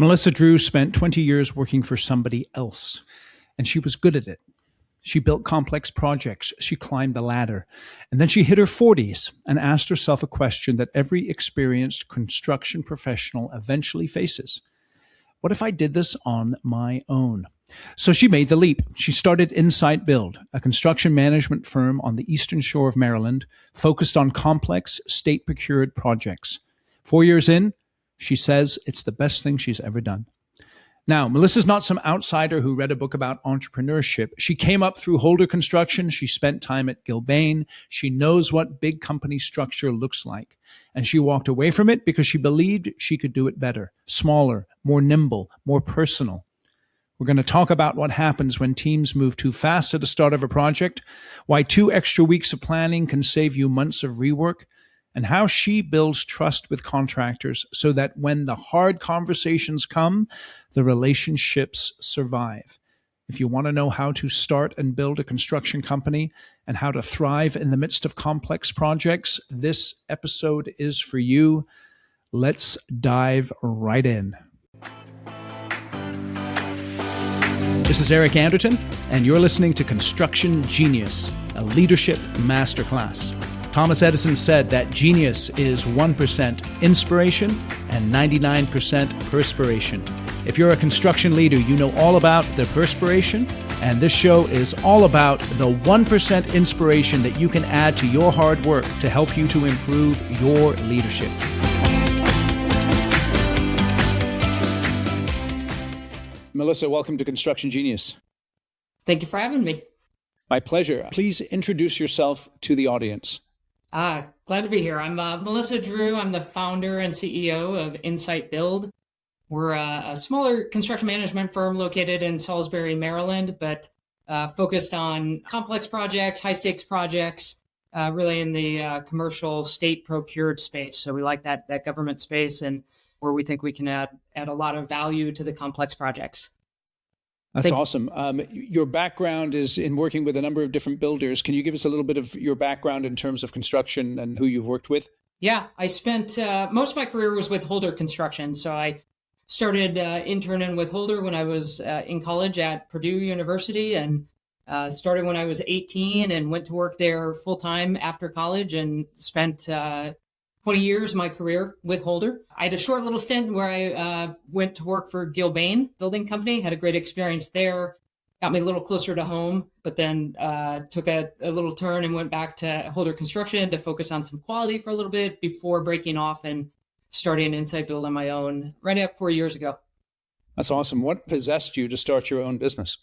Melissa Drew spent 20 years working for somebody else, and she was good at it. She built complex projects, she climbed the ladder, and then she hit her 40s and asked herself a question that every experienced construction professional eventually faces. What if I did this on my own? So she made the leap. She started InSite Build, a construction management firm on the eastern shore of Maryland, focused on complex state-procured projects. 4 years in, she says it's the best thing she's ever done. Now, Melissa's not some outsider who read a book about entrepreneurship. She came up through Holder Construction. She spent time at Gilbane. She knows what big company structure looks like. And she walked away from it because she believed she could do it better, smaller, more nimble, more personal. We're going to talk about what happens when teams move too fast at the start of a project, why 2 extra weeks of planning can save you months of rework, and how she builds trust with contractors so that when the hard conversations come, the relationships survive. If you want to know how to start and build a construction company and how to thrive in the midst of complex projects, this episode is for you. Let's dive right in. This is Eric Anderton, and you're listening to Construction Genius, a leadership masterclass. Thomas Edison said that genius is 1% inspiration and 99% perspiration. If you're a construction leader, you know all about the perspiration, and this show is all about the 1% inspiration that you can add to your hard work to help you to improve your leadership. Melissa, welcome to Construction Genius. Thank you for having me. My pleasure. Please introduce yourself to the audience. Glad to be here. I'm Melissa Drew. I'm the founder and CEO of InSite Build. We're a smaller construction management firm located in Salisbury, Maryland, but focused on complex projects, high-stakes projects, really in the commercial state-procured space. So we like that government space and where we think we can add a lot of value to the complex projects. That's awesome. Your background is in working with a number of different builders. Can you give us a little bit of your background in terms of construction and who you've worked with? Yeah, I spent most of my career was with Holder Construction. So I started interning with Holder when I was in college at Purdue University, and started when I was 18 and went to work there full time after college and spent 20 years of my career with Holder. I had a short little stint where I went to work for Gilbane Building Company, had a great experience there, got me a little closer to home, but then took a little turn and went back to Holder Construction to focus on some quality for a little bit before breaking off and starting InSite Build on my own right up 4 years ago. That's awesome. What possessed you to start your own business?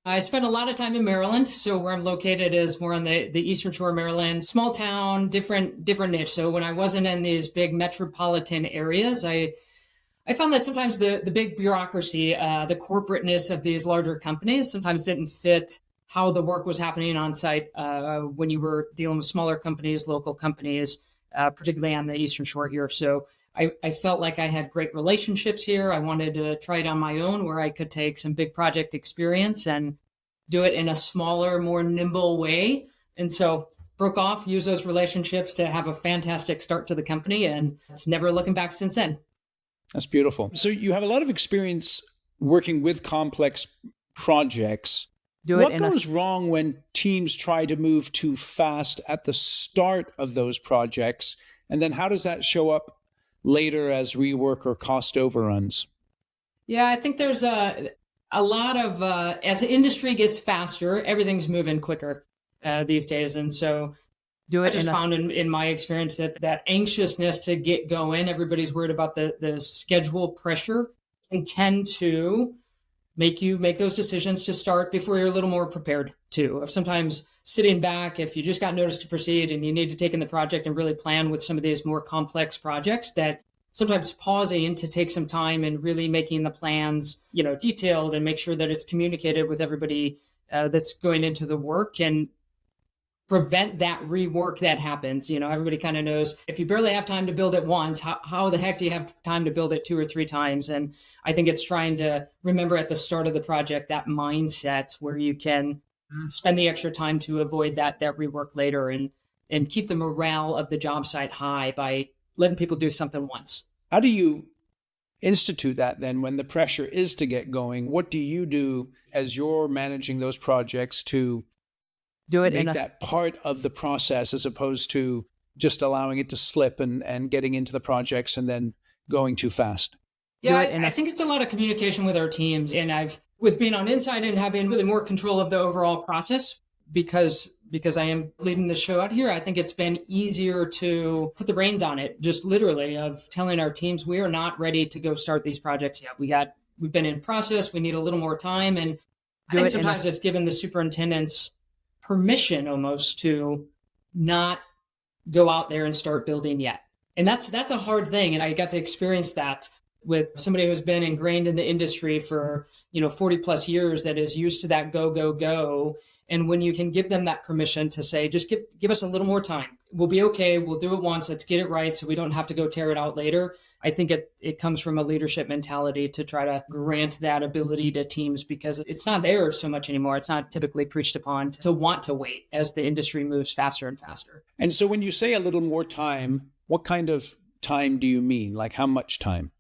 I spent a lot of time in Maryland. So where I'm located is more on the eastern shore of Maryland, small town, different niche. So when I wasn't in these big metropolitan areas, I found that sometimes the big bureaucracy, the corporateness of these larger companies sometimes didn't fit how the work was happening on site when you were dealing with smaller companies, local companies, particularly on the eastern shore here. So I felt like I had great relationships here. I wanted to try it on my own where I could take some big project experience and do it in a smaller, more nimble way. And so broke off, used those relationships to have a fantastic start to the company, and it's never looking back since then. That's beautiful. So you have a lot of experience working with complex projects. What goes wrong when teams try to move too fast at the start of those projects? And then how does that show up later as rework or cost overruns? Yeah, I think there's a lot of, as the industry gets faster, everything's moving quicker these days. And so I just found in my experience that anxiousness to get going, everybody's worried about the schedule pressure, can tend to make you make those decisions to start before you're a little more prepared to. Of sometimes sitting back, if you just got notice to proceed and you need to take in the project and really plan with some of these more complex projects, that sometimes pausing to take some time and really making the plans, detailed and make sure that it's communicated with everybody that's going into the work and prevent that rework that happens. Everybody kind of knows if you barely have time to build it once, how the heck do you have time to build it 2 or 3 times? And I think it's trying to remember at the start of the project, that mindset where you can spend the extra time to avoid that rework later and keep the morale of the job site high by letting people do something once. How do you institute that then when the pressure is to get going? What do you do as you're managing those projects to make that part of the process as opposed to just allowing it to slip and getting into the projects and then going too fast? Yeah, I think it's a lot of communication with our teams. And with being on InSite and having really more control of the overall process, because I am leading the show out here, I think it's been easier to put the reins on it, just literally of telling our teams, we are not ready to go start these projects yet. We've been in process. We need a little more time. And I think sometimes it's given the superintendents permission almost to not go out there and start building yet. And that's a hard thing. And I got to experience that with somebody who's been ingrained in the industry for, 40 plus years that is used to that go, go, go. And when you can give them that permission to say, just give us a little more time. We'll be okay. We'll do it once. Let's get it right so we don't have to go tear it out later. I think it comes from a leadership mentality to try to grant that ability to teams because it's not there so much anymore. It's not typically preached upon to want to wait as the industry moves faster and faster. And so when you say a little more time, what kind of time do you mean? Like how much time?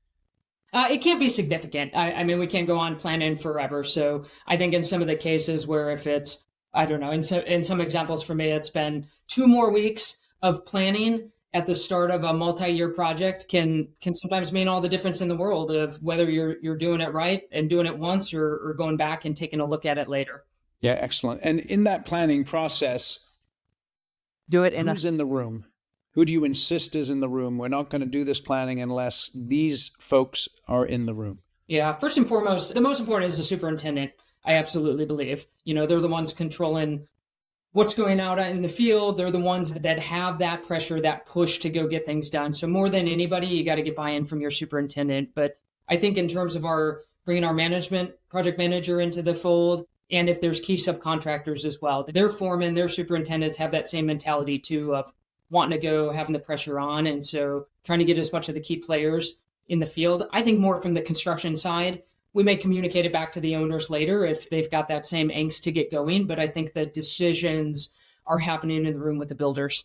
It can't be significant. I mean, we can't go on planning forever. So I think in some of the cases where if it's, I don't know, in some examples for me, it's been 2 more weeks of planning at the start of a multi-year project can sometimes mean all the difference in the world of whether you're doing it right and doing it once or going back and taking a look at it later. Yeah, excellent. And in that planning process, who's in the room? Who do you insist is in the room? We're not going to do this planning unless these folks are in the room. Yeah, first and foremost, the most important is the superintendent. I absolutely believe. They're the ones controlling what's going out in the field. They're the ones that have that pressure, that push to go get things done. So more than anybody, you got to get buy-in from your superintendent. But I think in terms of bringing our project manager into the fold, and if there's key subcontractors as well, their foremen, their superintendents have that same mentality too of wanting to go, having the pressure on. And so trying to get as much of the key players in the field. I think more from the construction side, we may communicate it back to the owners later if they've got that same angst to get going. But I think the decisions are happening in the room with the builders.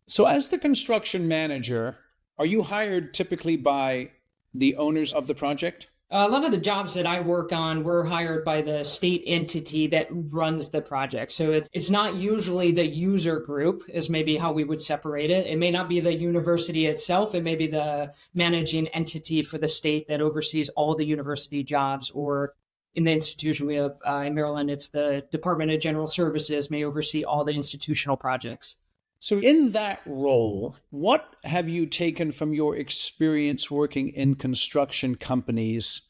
So as the construction manager, are you hired typically by the owners of the project? A lot of the jobs that I work on, we're hired by the state entity that runs the project. So it's not usually the user group is maybe how we would separate it. It may not be the university itself. It may be the managing entity for the state that oversees all the university jobs, or in the institution we have in Maryland, it's the Department of General Services may oversee all the institutional projects. So in that role, what have you taken from your experience working in construction companies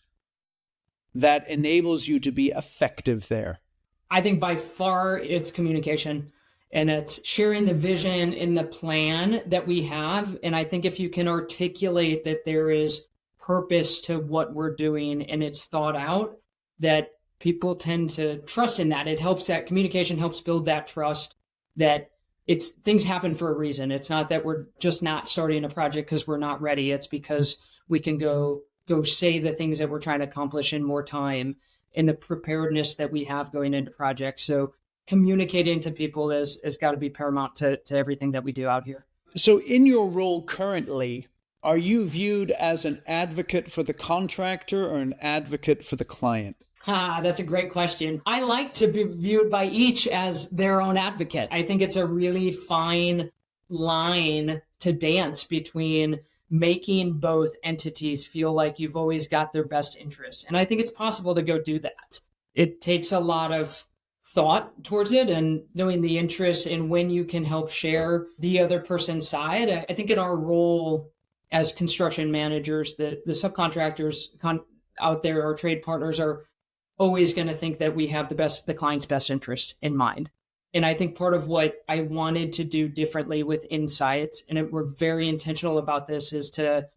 that enables you to be effective there? I think by far it's communication, and it's sharing the vision and the plan that we have. And I think if you can articulate that there is purpose to what we're doing and it's thought out, that people tend to trust in that. It helps, that communication helps build that trust that things happen for a reason. It's not that we're just not starting a project because we're not ready. It's because we can go say the things that we're trying to accomplish in more time, in the preparedness that we have going into projects. So communicating to people has got to be paramount to everything that we do out here. So in your role currently, are you viewed as an advocate for the contractor or an advocate for the client? That's a great question. I like to be viewed by each as their own advocate. I think it's a really fine line to dance between making both entities feel like you've always got their best interests. And I think it's possible to go do that. It takes a lot of thought towards it and knowing the interests and when you can help share the other person's side. I think in our role as construction managers, the subcontractors out there, our trade partners, are always going to think that we have the client's best interest in mind. And I think part of what I wanted to do differently with InSite, and we're very intentional about this, is to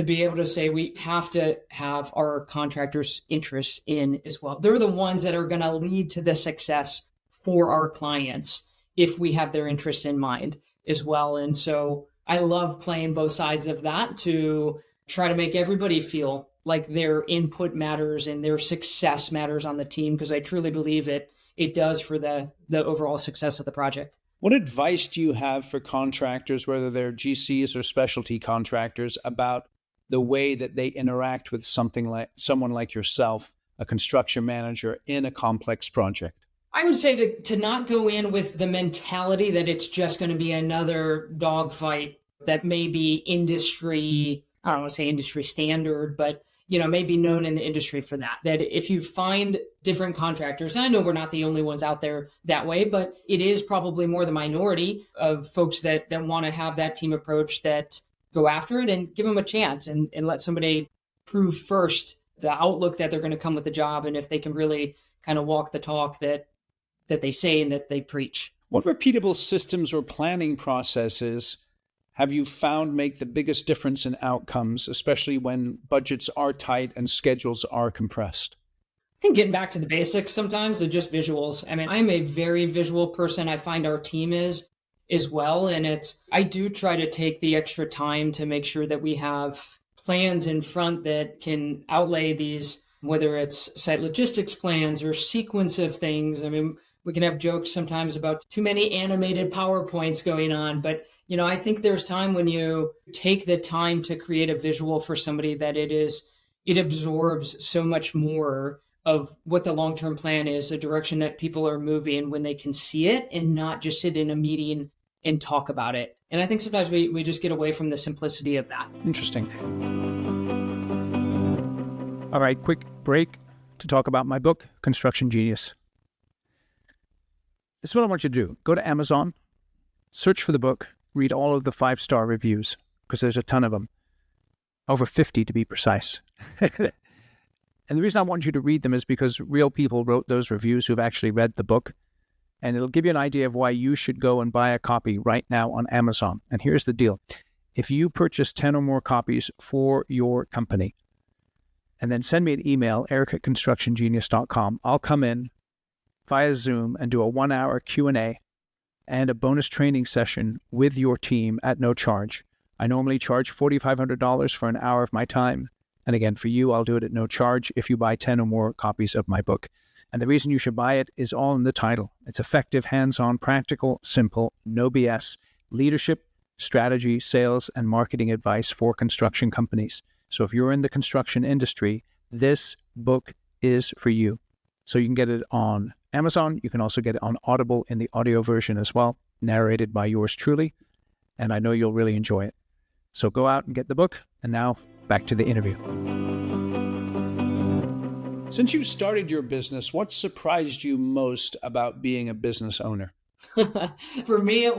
be able to say we have to have our contractors' interests in as well. They're the ones that are going to lead to the success for our clients if we have their interests in mind as well. And so I love playing both sides of that to try to make everybody feel like their input matters and their success matters on the team, because I truly believe it does for the overall success of the project. What advice do you have for contractors, whether they're GCs or specialty contractors, about the way that they interact with someone like yourself, a construction manager in a complex project? I would say to not go in with the mentality that it's just going to be another dogfight that may be industry, I don't want to say industry standard, but may be known in the industry for that. That if you find different contractors, and I know we're not the only ones out there that way, but it is probably more the minority of folks that want to have that team approach, that go after it and give them a chance and let somebody prove first the outlook that they're going to come with the job, and if they can really kind of walk the talk that they say and that they preach. What repeatable systems or planning processes have you found make the biggest difference in outcomes, especially when budgets are tight and schedules are compressed? I think getting back to the basics sometimes are just visuals. I mean, I'm a very visual person. I find our team is as well. And I do try to take the extra time to make sure that we have plans in front that can outlay these, whether it's site logistics plans or sequence of things. I mean, we can have jokes sometimes about too many animated PowerPoints going on, but I think there's time when you take the time to create a visual for somebody that it absorbs so much more of what the long-term plan is, the direction that people are moving, when they can see it and not just sit in a meeting and talk about it. And I think sometimes we just get away from the simplicity of that. Interesting. All right, quick break to talk about my book, Construction Genius. This is what I want you to do. Go to Amazon, search for the book, read all of the 5-star reviews, because there's a ton of them. Over 50 to be precise. And the reason I want you to read them is because real people wrote those reviews who've actually read the book. And it'll give you an idea of why you should go and buy a copy right now on Amazon. And here's the deal. If you purchase 10 or more copies for your company, and then send me an email, eric@constructiongenius.com, I'll come in via Zoom and do a 1-hour Q&A and a bonus training session with your team at no charge. I normally charge $4,500 for an hour of my time. And again, for you, I'll do it at no charge if you buy 10 or more copies of my book. And the reason you should buy it is all in the title. It's effective, hands-on, practical, simple, no BS, leadership, strategy, sales, and marketing advice for construction companies. So if you're in the construction industry, this book is for you. So you can get it on Amazon. You can also get it on Audible in the audio version as well, narrated by yours truly. And I know you'll really enjoy it. So go out and get the book. And now back to the interview. Since you started your business, what surprised you most about being a business owner? For me, I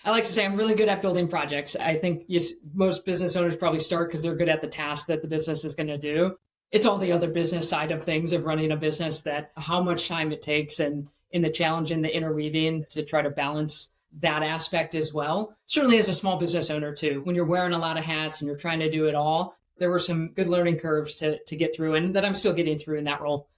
like to say I'm really good at building projects. I think most business owners probably start because they're good at the task that the business is going to do. It's all the other business side of things of running a business, that how much time it takes and in the challenge in the interweaving to try to balance that aspect as well. Certainly as a small business owner too, when you're wearing a lot of hats and you're trying to do it all, there were some good learning curves to get through, and that I'm still getting through in that role.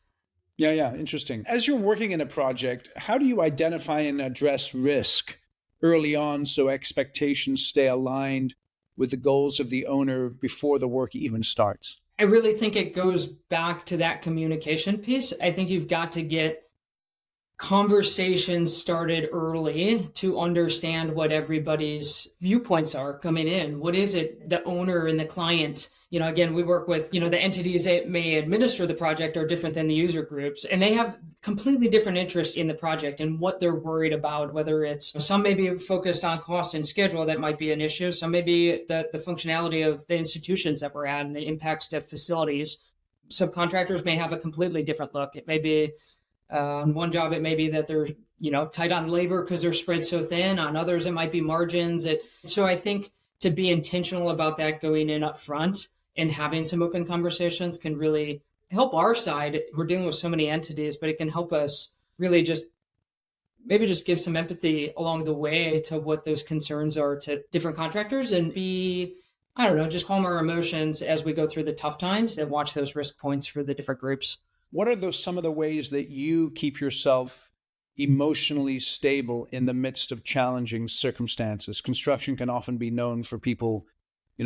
Yeah, interesting. As you're working in a project, how do you identify and address risk early on so expectations stay aligned with the goals of the owner before the work even starts? I really think it goes back to that communication piece. I think you've got to get conversations started early to understand what everybody's viewpoints are coming in. What is it the owner and the client? Again, we work with, the entities that may administer the project are different than the user groups, and they have completely different interests in the project and what they're worried about, whether it's some may be focused on cost and schedule. That might be an issue. Some may be the functionality of the institutions that we're at and the impacts to facilities. Subcontractors may have a completely different look. It may be on one job, it may be that they're, tight on labor because they're spread so thin. On others, it might be margins. So I think to be intentional about that going in up front and having some open conversations can really help our side. We're dealing with so many entities, but it can help us really just give some empathy along the way to what those concerns are to different contractors, and just calm our emotions as we go through the tough times and watch those risk points for the different groups. What are some of the ways that you keep yourself emotionally stable in the midst of challenging circumstances? Construction can often be known for people,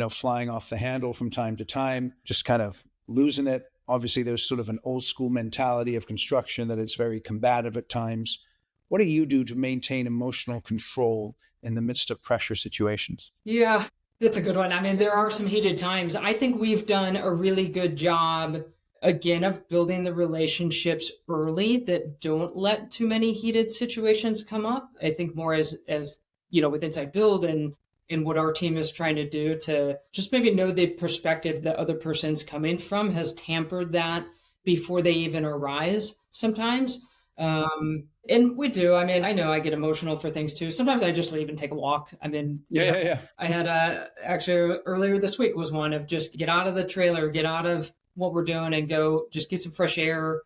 flying off the handle from time to time, just kind of losing it. Obviously, there's sort of an old school mentality of construction that it's very combative at times. What do you do to maintain emotional control in the midst of pressure situations? Yeah, That's a good one. I mean, there are some heated times. I think we've done a really good job, again, of building the relationships early that don't let too many heated situations come up. I think more as with InSite Build and in what our team is trying to do to just maybe know the perspective that other person's coming from has tampered that before they even arise sometimes. And we do. I mean, I know I get emotional for things too. Sometimes I just leave and take a walk. I mean, Yeah. I had actually earlier this week was one of just get out of the trailer, get out of what we're doing and go just get some fresh air,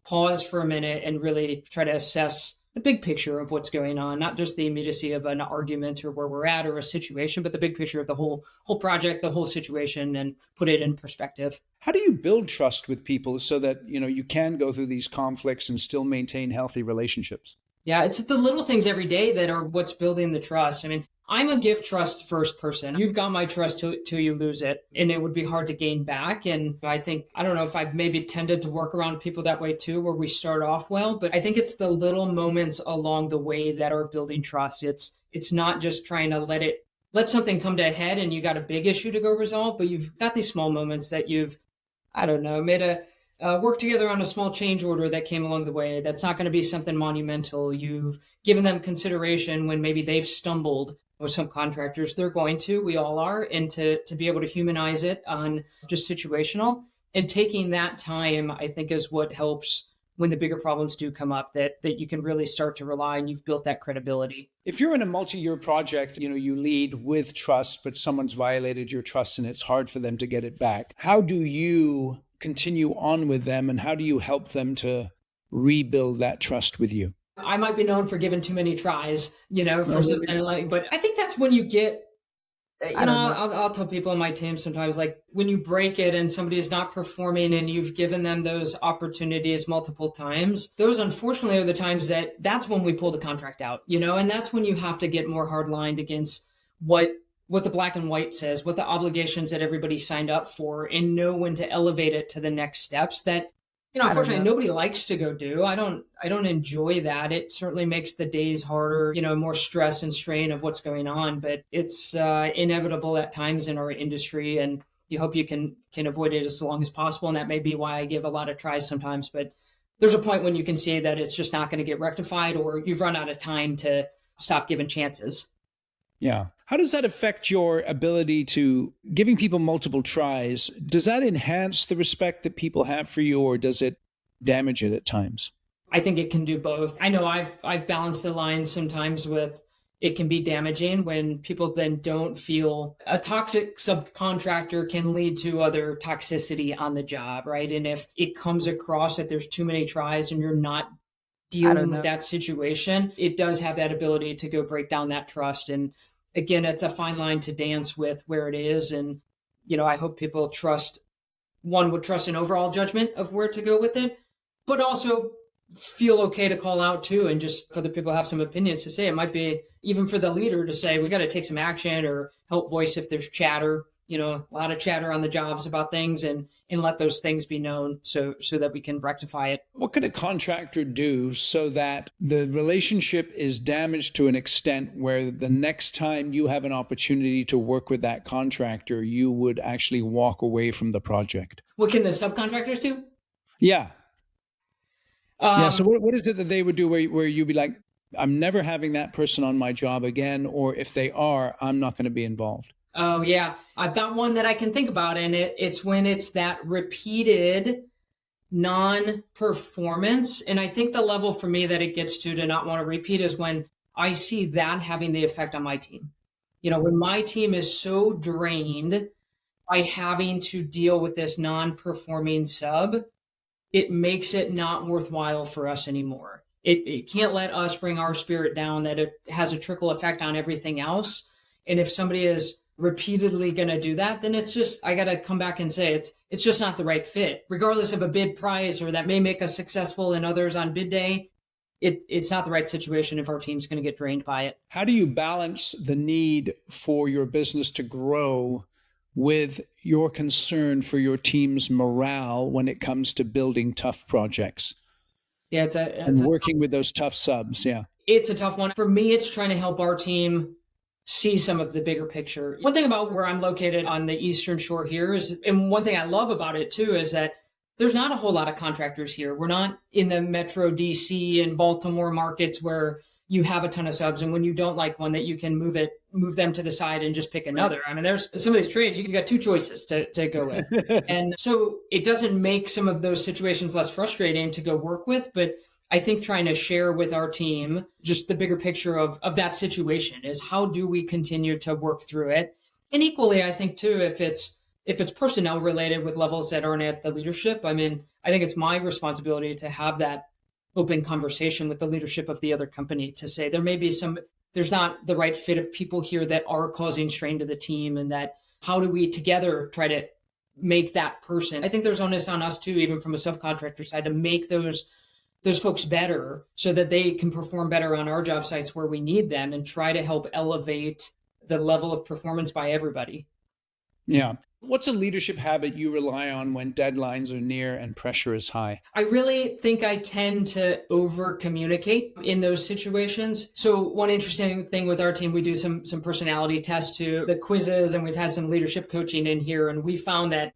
pause for a minute and really try to assess the big picture of what's going on, not just the immediacy of an argument or where we're at or a situation, but the big picture of the whole project, the whole situation, and put it in perspective. How do you build trust with people so that, you can go through these conflicts and still maintain healthy relationships? Yeah, it's the little things every day that are what's building the trust. I mean, I'm a give trust first person. You've got my trust till you lose it, and it would be hard to gain back. And I don't know if I've maybe tended to work around people that way too, where we start off well, but I think it's the little moments along the way that are building trust. It's not just trying to let something come to a head and you got a big issue to go resolve, but you've got these small moments that you've, I don't know, made work together on a small change order that came along the way. That's not going to be something monumental. You've given them consideration when maybe they've stumbled. With some contractors, they're going to, we all are, and to be able to humanize it on just situational. And taking that time, I think, is what helps when the bigger problems do come up, that you can really start to rely and you've built that credibility. If you're in a multi-year project, you lead with trust, but someone's violated your trust and it's hard for them to get it back. How do you continue on with them and how do you help them to rebuild that trust with you? I might be known for giving too many tries, for something like, but I think that's when you get, I'll tell people on my team sometimes, like when you break it and somebody is not performing and you've given them those opportunities multiple times, those unfortunately are the times that's when we pull the contract out, and that's when you have to get more hard lined against what the black and white says, what the obligations that everybody signed up for, and know when to elevate it to the next steps that, unfortunately, nobody likes to go do. I don't enjoy that. It certainly makes the days harder, more stress and strain of what's going on, but it's inevitable at times in our industry, and you hope you can avoid it as long as possible. And that may be why I give a lot of tries sometimes, but there's a point when you can see that it's just not going to get rectified or you've run out of time to stop giving chances. Yeah. How does that affect your ability to giving people multiple tries? Does that enhance the respect that people have for you, or does it damage it at times? I think it can do both. I know I've balanced the lines sometimes with it can be damaging when people then don't feel a toxic subcontractor can lead to other toxicity on the job, right? And if it comes across that there's too many tries and you're not dealing with that situation, it does have that ability to go break down that trust. And again, it's a fine line to dance with where it is. And, I hope people would trust an overall judgment of where to go with it, but also feel okay to call out too. And just for the people who have some opinions to say, it might be even for the leader to say, we got to take some action or help voice if there's chatter, a lot of chatter on the jobs about things and let those things be known so that we can rectify it. What could a contractor do so that the relationship is damaged to an extent where the next time you have an opportunity to work with that contractor, you would actually walk away from the project? What can the subcontractors do? Yeah. So what is it that they would do where you'd be like, I'm never having that person on my job again, or if they are, I'm not going to be involved? Oh, yeah. I've got one that I can think about, and it's when it's that repeated non-performance. And I think the level for me that it gets to not want to repeat is when I see that having the effect on my team. When my team is so drained by having to deal with this non-performing sub, it makes it not worthwhile for us anymore. It can't let us bring our spirit down, that it has a trickle effect on everything else. And if somebody is repeatedly going to do that, then it's just, I got to come back and say it's just not the right fit, regardless of a bid price or that may make us successful in others on bid day. It's not the right situation if our team's going to get drained by it. How do you balance the need for your business to grow with your concern for your team's morale when it comes to building tough projects? Yeah, working with those tough subs. Yeah. It's a tough one. For me, it's trying to help our team see some of the bigger picture. One thing about where I'm located on the Eastern Shore here is, and one thing I love about it too, is that there's not a whole lot of contractors here. We're not in the Metro DC and Baltimore markets where you have a ton of subs, and when you don't like one, that you can move them to the side and just pick another. I mean, there's some of these trades, you got two choices to go with. And so it doesn't make some of those situations less frustrating to go work with, but I think trying to share with our team just the bigger picture of that situation is how do we continue to work through it? And equally, I think too, if it's personnel related with levels that aren't at the leadership, I mean, I think it's my responsibility to have that open conversation with the leadership of the other company to say there's not the right fit of people here that are causing strain to the team, and that how do we together try to make that person. I think there's onus on us too, even from a subcontractor side, to make those folks better so that they can perform better on our job sites where we need them, and try to help elevate the level of performance by everybody. Yeah. What's a leadership habit you rely on when deadlines are near and pressure is high? I really think I tend to over communicate in those situations. So one interesting thing with our team, we do some personality tests too, the quizzes, and we've had some leadership coaching in here. And we found that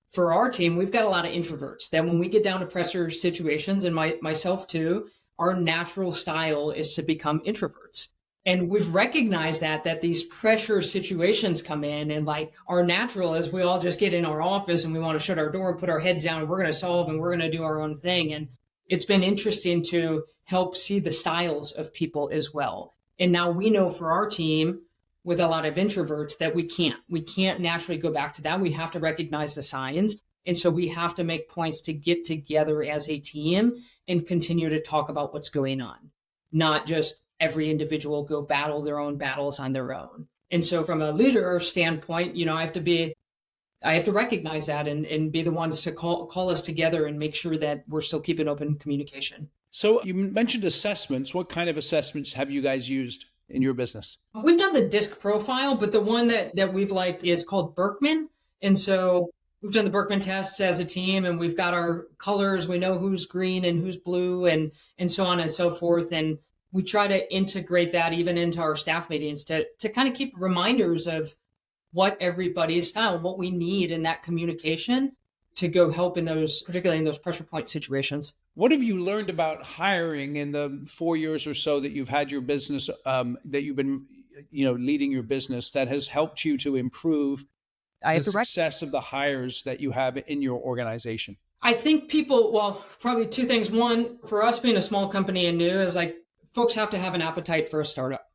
for our team, we've got a lot of introverts, that when we get down to pressure situations, and myself too, our natural style is to become introverts. And we've recognized that these pressure situations come in, and like our natural is we all just get in our office and we want to shut our door and put our heads down, and we're going to solve and we're going to do our own thing. And it's been interesting to help see the styles of people as well. And now we know for our team with a lot of introverts that we can't naturally go back to that. We have to recognize the signs. And so we have to make points to get together as a team and continue to talk about what's going on, not just every individual go battle their own battles on their own. And so from a leader standpoint, I have to recognize that and be the ones to call us together and make sure that we're still keeping open communication. So you mentioned assessments. What kind of assessments have you guys used in your business? We've done the DISC profile, but the one that we've liked is called Berkman. And so we've done the Berkman tests as a team, and we've got our colors. We know who's green and who's blue and so on and so forth. And we try to integrate that even into our staff meetings to kind of keep reminders of what everybody's style, what we need in that communication to go help in those, particularly in those pressure point situations. What have you learned about hiring in the 4 years or so that you've had your business, that you've been, leading your business, that has helped you to improve the success of the hires that you have in your organization? I think probably two things. One, for us being a small company and new, is like, folks have to have an appetite for a startup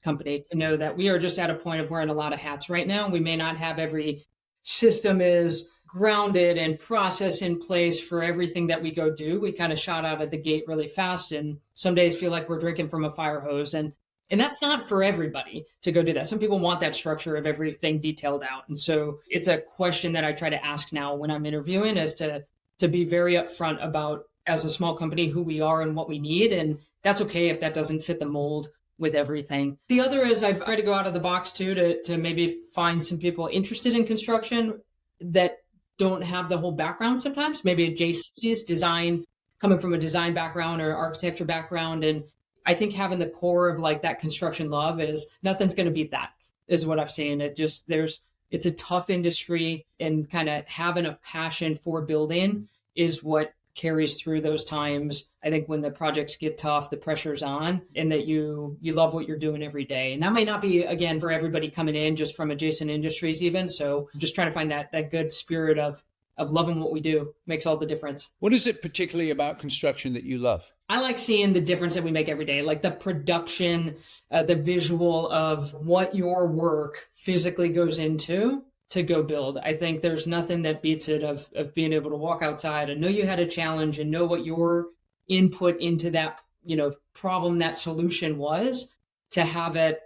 company to know that we are just at a point of wearing a lot of hats right now. We may not have every system is grounded and process in place for everything that we go do. We kind of shot out of the gate really fast, and some days feel like we're drinking from a fire hose. And that's not for everybody to go do that. Some people want that structure of everything detailed out. And so it's a question that I try to ask now when I'm interviewing, is to be very upfront about, as a small company, who we are and what we need. And that's okay if that doesn't fit the mold with everything. The other is I've tried to go out of the box too, to maybe find some people interested in construction that don't have the whole background sometimes, maybe adjacencies, design, coming from a design background or architecture background. And I think having the core of like that construction love is nothing's going to beat that, is what I've seen. It's a tough industry, and kind of having a passion for building is what carries through those times. I think when the projects get tough, the pressure's on, and that you love what you're doing every day. And that might not be, again, for everybody coming in just from adjacent industries even. So just trying to find that good spirit of loving what we do makes all the difference. What is it particularly about construction that you love? I like seeing the difference that we make every day, like the production, the visual of what your work physically goes into to go build. I think there's nothing that beats it of being able to walk outside and know you had a challenge and know what your input into that, problem, that solution was, to have it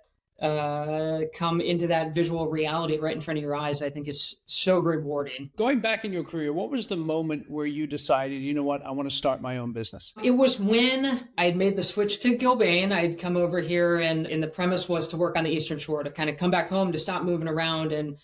come into that visual reality right in front of your eyes, I think is so rewarding. Going back in your career, what was the moment where you decided, you know what, I want to start my own business? It was when I'd made the switch to Gilbane. I'd come over here, and the premise was to work on the Eastern Shore, to kind of come back home, to stop moving around. And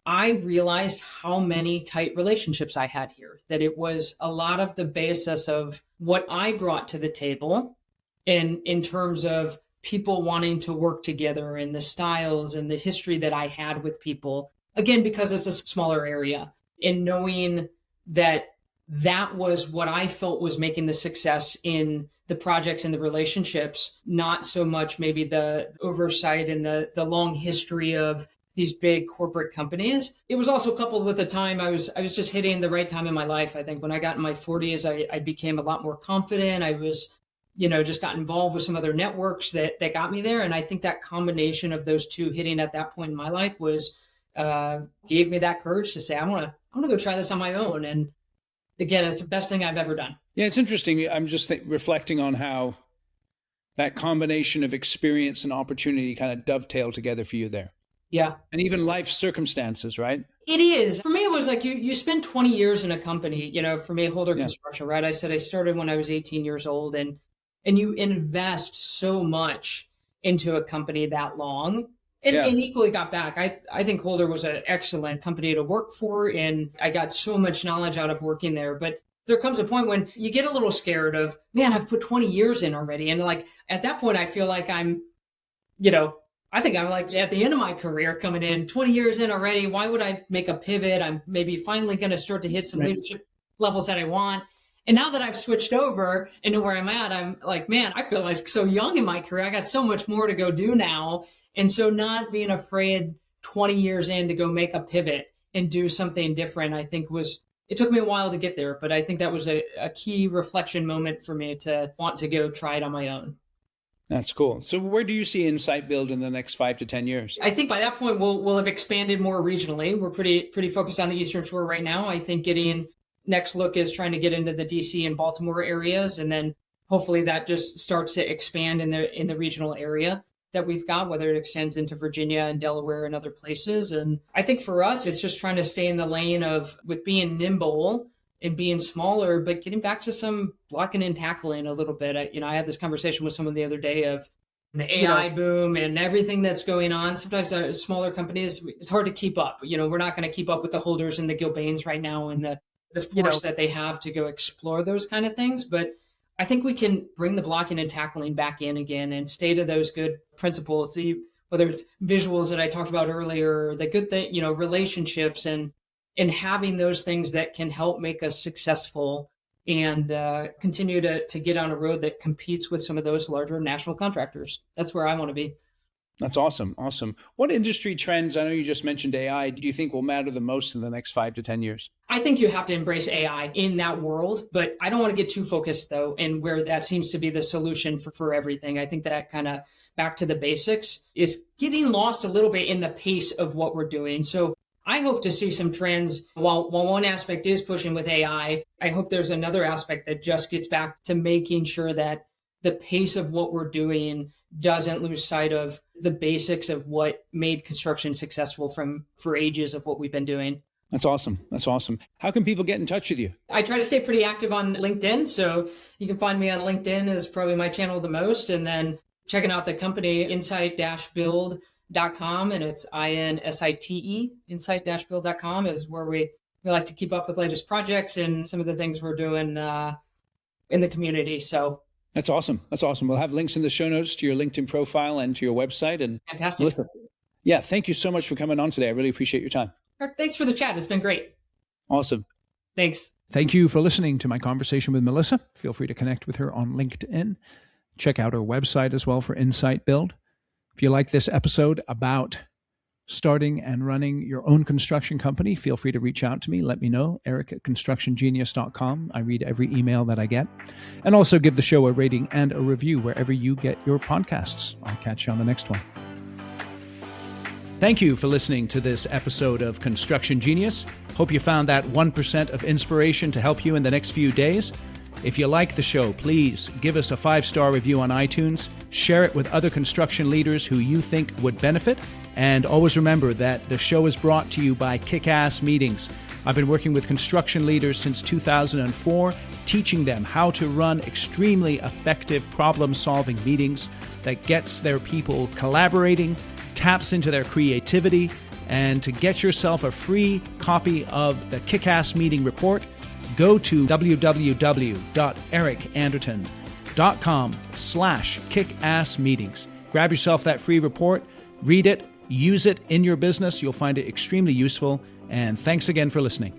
I realized how many tight relationships I had here, that it was a lot of the basis of what I brought to the table in terms of people wanting to work together and the styles and the history that I had with people, again, because it's a smaller area, and knowing that that was what I felt was making the success in the projects and the relationships, not so much maybe the oversight and the long history of these big corporate companies. It was also coupled with the time I was just hitting the right time in my life. I think when I got in my 40s, I became a lot more confident. I was, just got involved with some other networks that got me there. And I think that combination of those two hitting at that point in my life was gave me that courage to say, I'm gonna go try this on my own. And again, it's the best thing I've ever done. Yeah, it's interesting. I'm just reflecting on how that combination of experience and opportunity kind of dovetailed together for you there. Yeah. And even life circumstances, right? It is. For me, it was like you spend 20 years in a company, for me, Holder Construction, right? I said I started when I was 18 years old, and you invest so much into a company that long. And equally got back. I think Holder was an excellent company to work for, and I got so much knowledge out of working there. But there comes a point when you get a little scared of, man, I've put 20 years in already. And like at that point, I feel like I'm, I think I'm like at the end of my career coming in 20 years in already. Why would I make a pivot? I'm maybe finally going to start to hit some leadership levels that I want. And now that I've switched over into where I'm at, I'm like, man, I feel like so young in my career. I got so much more to go do now. And so not being afraid 20 years in to go make a pivot and do something different, I think it took me a while to get there, but I think that was a key reflection moment for me to want to go try it on my own. That's cool. So where do you see InSite build in the next 5 to 10 years? I think by that point, we'll have expanded more regionally. We're pretty focused on the Eastern Shore right now. I think next look is trying to get into the DC and Baltimore areas. And then hopefully that just starts to expand in the regional area that we've got, whether it extends into Virginia and Delaware and other places. And I think for us, it's just trying to stay in the lane with being nimble and being smaller, but getting back to some blocking and tackling a little bit. I had this conversation with someone the other day of the AI boom and everything that's going on. Sometimes smaller companies, it's hard to keep up. We're not going to keep up with the Holders and the Gilbanes right now and the force that they have to go explore those kind of things. But I think we can bring the blocking and tackling back in again and stay to those good principles, whether it's visuals that I talked about earlier, the good thing, relationships and having those things that can help make us successful and continue to get on a road that competes with some of those larger national contractors. That's where I want to be. That's awesome. Awesome. What industry trends, I know you just mentioned AI, do you think will matter the most in the next 5 to 10 years? I think you have to embrace AI in that world, but I don't want to get too focused though, and where that seems to be the solution for everything. I think that kind of back to the basics is getting lost a little bit in the pace of what we're doing. So I hope to see some trends. While one aspect is pushing with AI, I hope there's another aspect that just gets back to making sure that the pace of what we're doing doesn't lose sight of the basics of what made construction successful for ages of what we've been doing. That's awesome. That's awesome. How can people get in touch with you? I try to stay pretty active on LinkedIn. So you can find me on LinkedIn is probably my channel the most. And then checking out the company, InSite-build.com. And it's INSITE, InSite-build.com is where we like to keep up with latest projects and some of the things we're doing in the community. So that's awesome. That's awesome. We'll have links in the show notes to your LinkedIn profile and to your website. And fantastic. Melissa, yeah, thank you so much for coming on today. I really appreciate your time. Thanks for the chat. It's been great. Awesome. Thanks. Thank you for listening to my conversation with Melissa. Feel free to connect with her on LinkedIn. Check out her website as well for InSite Build. If you like this episode about starting and running your own construction company, feel free to reach out to me. Let me know, eric@constructiongenius.com. I read every email that I get. And also give the show a rating and a review wherever you get your podcasts. I'll catch you on the next one. Thank you for listening to this episode of Construction Genius. Hope you found that 1% of inspiration to help you in the next few days. If you like the show, please give us a 5-star review on iTunes. Share it with other construction leaders who you think would benefit. And always remember that the show is brought to you by Kick-Ass Meetings. I've been working with construction leaders since 2004, teaching them how to run extremely effective problem-solving meetings that gets their people collaborating, taps into their creativity. And to get yourself a free copy of the Kick-Ass Meeting Report, go to www.ericanderton.com. www.contractors.com/kickassmeetings. Grab yourself that free report, read it, use it in your business. You'll find it extremely useful. And thanks again for listening.